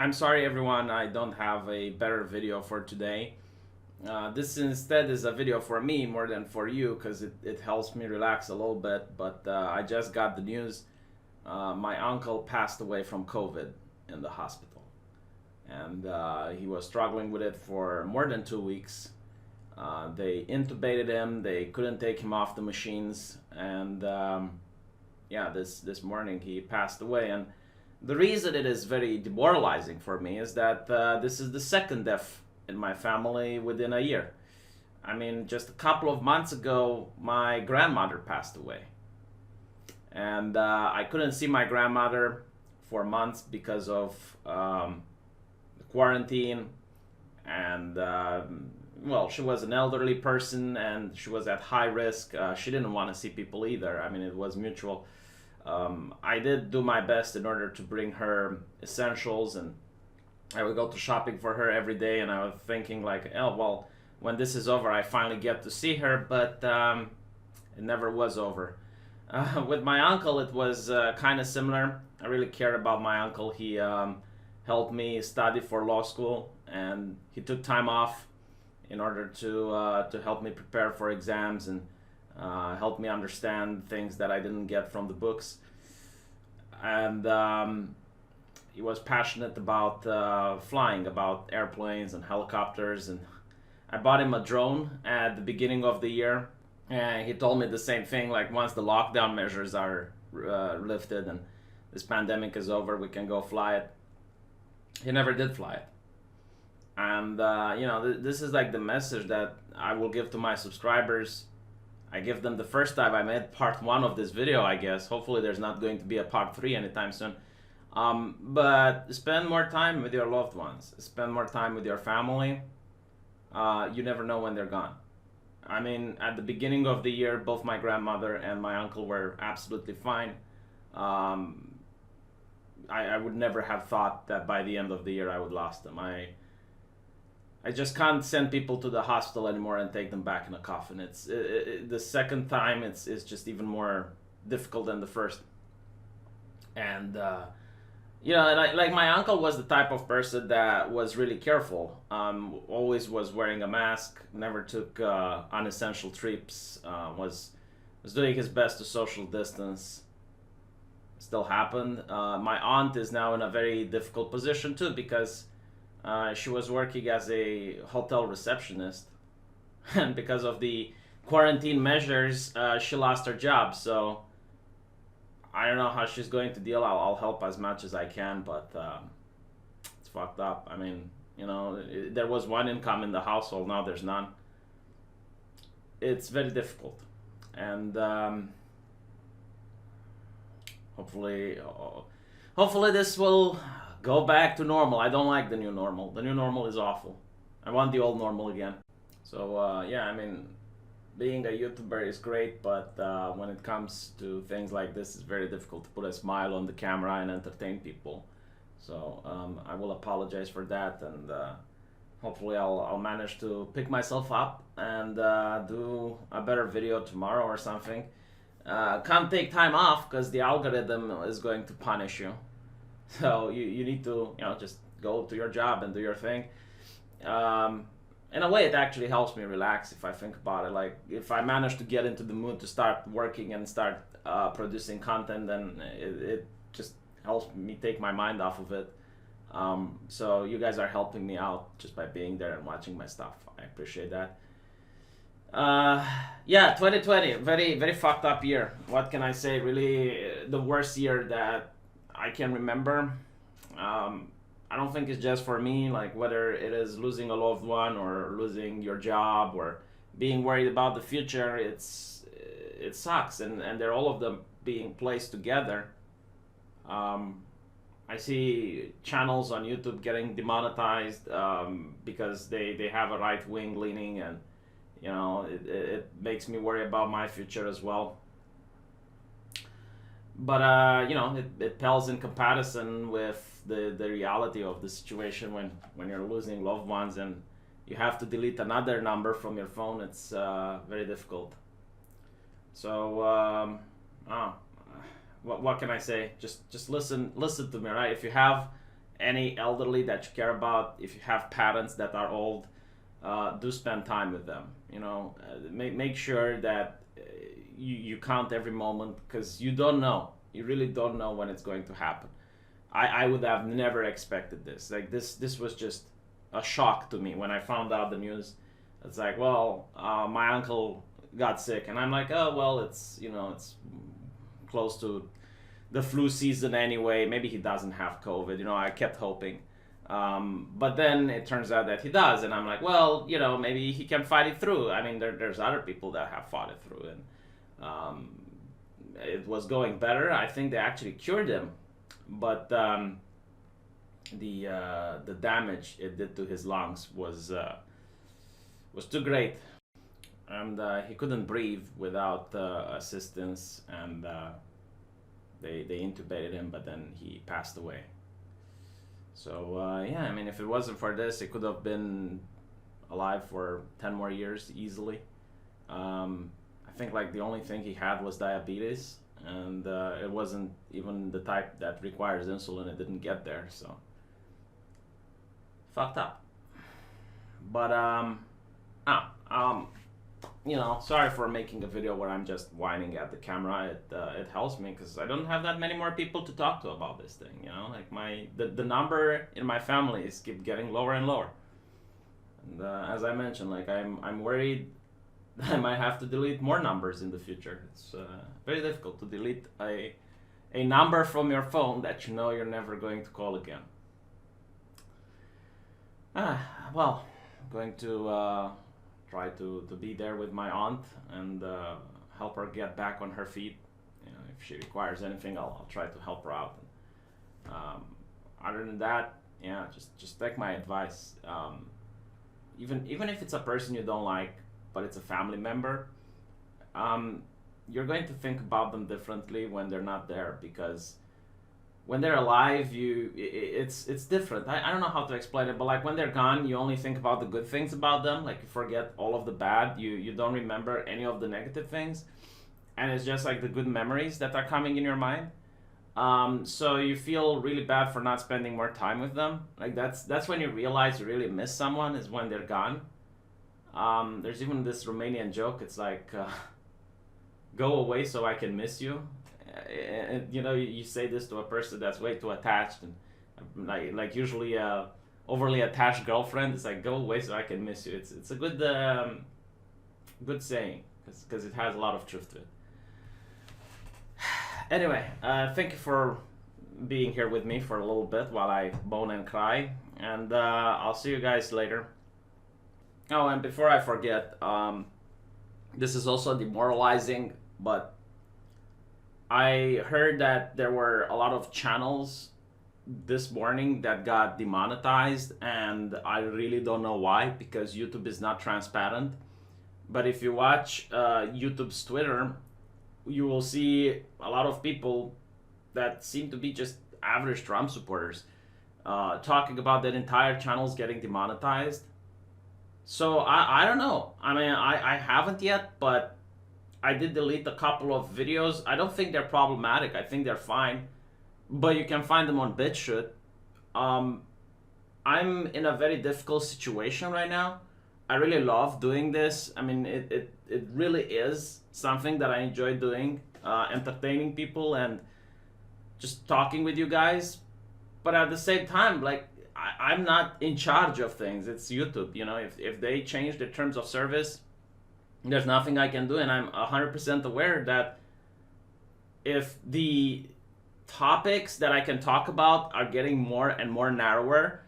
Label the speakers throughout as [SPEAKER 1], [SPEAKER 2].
[SPEAKER 1] I'm sorry everyone, I don't have a better video for today. This instead is a video for me more than for you because it helps me relax a little bit. But I just got the news. My uncle passed away from COVID in the hospital. And he was struggling with it for more than 2 weeks. They intubated him, they couldn't take him off the machines. And yeah, this morning he passed away. And the reason it is very demoralizing for me is that this is the second death in my family within a year. I mean, just a couple of months ago, my grandmother passed away. And I couldn't see my grandmother for months because of the quarantine. And, well, she was an elderly person and she was at high risk. She didn't want to see people either. I mean, it was mutual. I did do my best in order to bring her essentials, and I would go to shopping for her every day, and I was thinking like, oh, well, when this is over, I finally get to see her, but it never was over. With my uncle, it was kind of similar. I really cared about my uncle. He helped me study for law school, and he took time off in order to help me prepare for exams and helped me understand things that I didn't get from the books. And he was passionate about flying, about airplanes and helicopters. And I bought him a drone at the beginning of the year. And he told me the same thing, like once the lockdown measures are lifted and this pandemic is over, we can go fly it. He never did fly it. And you know, this is like the message that I will give to my subscribers. I give them the first time I made part 1 of this video, I guess. Hopefully there's not going to be a part 3 anytime soon. But spend more time with your loved ones. Spend more time with your family. You never know when they're gone. I mean, at the beginning of the year, both my grandmother and my uncle were absolutely fine. I would never have thought that by the end of the year I would lost them. I just can't send people to the hospital anymore and take them back in a coffin. The second time it's just even more difficult than the first. And you know, and like my uncle was the type of person that was really careful. Always was wearing a mask, never took unessential trips. Was doing his best to social distance. Still happened. My aunt is now in a very difficult position too because she was working as a hotel receptionist, and because of the quarantine measures, she lost her job. So I don't know how she's going to deal. I'll help as much as I can, but it's fucked up. I mean, you know, there was one income in the household, now there's none. It's very difficult, and hopefully this will go back to normal. I don't like the new normal. The new normal is awful. I want the old normal again. So yeah, I mean, being a YouTuber is great, but when it comes to things like this, it's very difficult to put a smile on the camera and entertain people. So I will apologize for that, and hopefully I'll manage to pick myself up and do a better video tomorrow or something. Can't take time off because the algorithm is going to punish you. So you need to, you know, just go to your job and do your thing. In a way, it actually helps me relax if I think about it. Like, if I manage to get into the mood to start working and start producing content, then it just helps me take my mind off of it. So you guys are helping me out just by being there and watching my stuff. I appreciate that. Yeah, 2020, very, very fucked up year. What can I say? Really, the worst year that I can remember. I don't think it's just for me, like whether it is losing a loved one or losing your job or being worried about the future, it sucks, and they're all of them being placed together. I see channels on YouTube getting demonetized because they have a right-wing leaning, and you know, it makes me worry about my future as well. But you know, it pales in comparison with the reality of the situation when you're losing loved ones and you have to delete another number from your phone. It's very difficult. So what can I say? Just listen to me, right? If you have any elderly that you care about, if you have parents that are old, do spend time with them. Make sure that you count every moment, because you don't know. You really don't know when it's going to happen. I would have never expected this. Like this was just a shock to me when I found out the news. It's like, well, my uncle got sick, and I'm like, oh well, it's close to the flu season anyway. Maybe he doesn't have COVID. I kept hoping. But then it turns out that he does, and I'm like, well, maybe he can fight it through. I mean, there's other people that have fought it through, and it was going better. I think they actually cured him, but the damage it did to his lungs was too great, and he couldn't breathe without assistance, and they intubated him, but then he passed away. So yeah, I mean, if it wasn't for this, he could have been alive for 10 more years easily. I think like the only thing he had was diabetes, and it wasn't even the type that requires insulin. It didn't get there, so fucked up. But sorry for making a video where I'm just whining at the camera. It helps me because I don't have that many more people to talk to about this thing. Like the number in my family is keep getting lower and lower. And as I mentioned, like I'm worried I might have to delete more numbers in the future. It's very difficult to delete a number from your phone that you know you're never going to call again. Well, I'm going to try to be there with my aunt and help her get back on her feet. If she requires anything, I'll try to help her out. Other than that, yeah, just take my advice. Even if it's a person you don't like, but it's a family member, you're going to think about them differently when they're not there, because when they're alive, it's different. I don't know how to explain it, but like when they're gone, you only think about the good things about them. Like you forget all of the bad. You don't remember any of the negative things, and it's just like the good memories that are coming in your mind. So you feel really bad for not spending more time with them. Like that's when you realize you really miss someone, is when they're gone. There's even this Romanian joke. It's like, go away so I can miss you. And you say this to a person that's way too attached, and like usually a overly attached girlfriend. It's like, go away so I can miss you. It's a good good saying, because it has a lot of truth to it. Anyway, thank you for being here with me for a little bit while I moan and cry, and I'll see you guys later. Oh, and before I forget, this is also demoralizing, but I heard that there were a lot of channels this morning that got demonetized, and I really don't know why, because YouTube is not transparent. But if you watch YouTube's Twitter, you will see a lot of people that seem to be just average Trump supporters talking about that entire channels getting demonetized. So I don't know. I mean, I haven't yet, but I did delete a couple of videos. I don't think they're problematic. I think they're fine. But you can find them on BitChute. I'm in a very difficult situation right now. I really love doing this. I mean, it really is something that I enjoy doing, entertaining people and just talking with you guys. But at the same time, like, I'm not in charge of things. It's YouTube. If they change the terms of service, there's nothing I can do. And I'm 100% aware that if the topics that I can talk about are getting more and more narrower,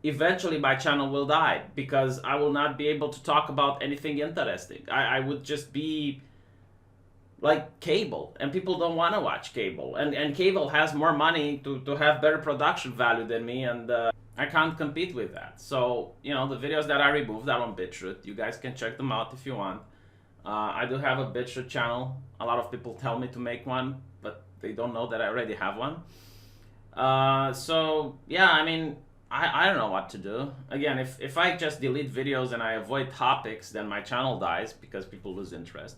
[SPEAKER 1] eventually my channel will die, because I will not be able to talk about anything interesting. I would just be like cable, and people don't want to watch cable, and cable has more money to have better production value than me, and I can't compete with that. So the videos that I removed are on BitChute. You guys can check them out if you want. I do have a BitChute channel. A lot of people tell me to make one, but they don't know that I already have one. So yeah, I mean, I don't know what to do. Again, if I just delete videos and I avoid topics, then my channel dies because people lose interest.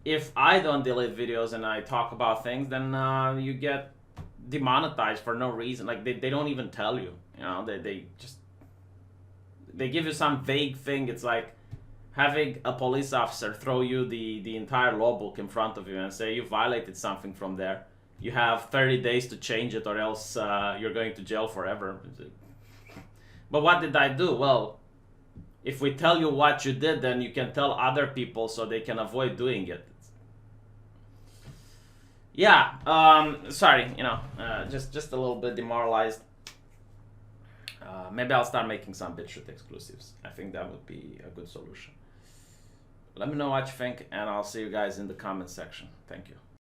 [SPEAKER 1] If I don't delete videos and I talk about things, then you get demonetized for no reason. Like they don't even tell you. You know, they just they give you some vague thing. It's like having a police officer throw you the entire law book in front of you and say you violated something from there. You have 30 days to change it, or else you're going to jail forever. But what did I do? Well, if we tell you what you did, then you can tell other people so they can avoid doing it. Yeah, sorry, you know, just a little bit demoralized. Maybe I'll start making some BitShoot exclusives. I think that would be a good solution. Let me know what you think, and I'll see you guys in the comment section. Thank you.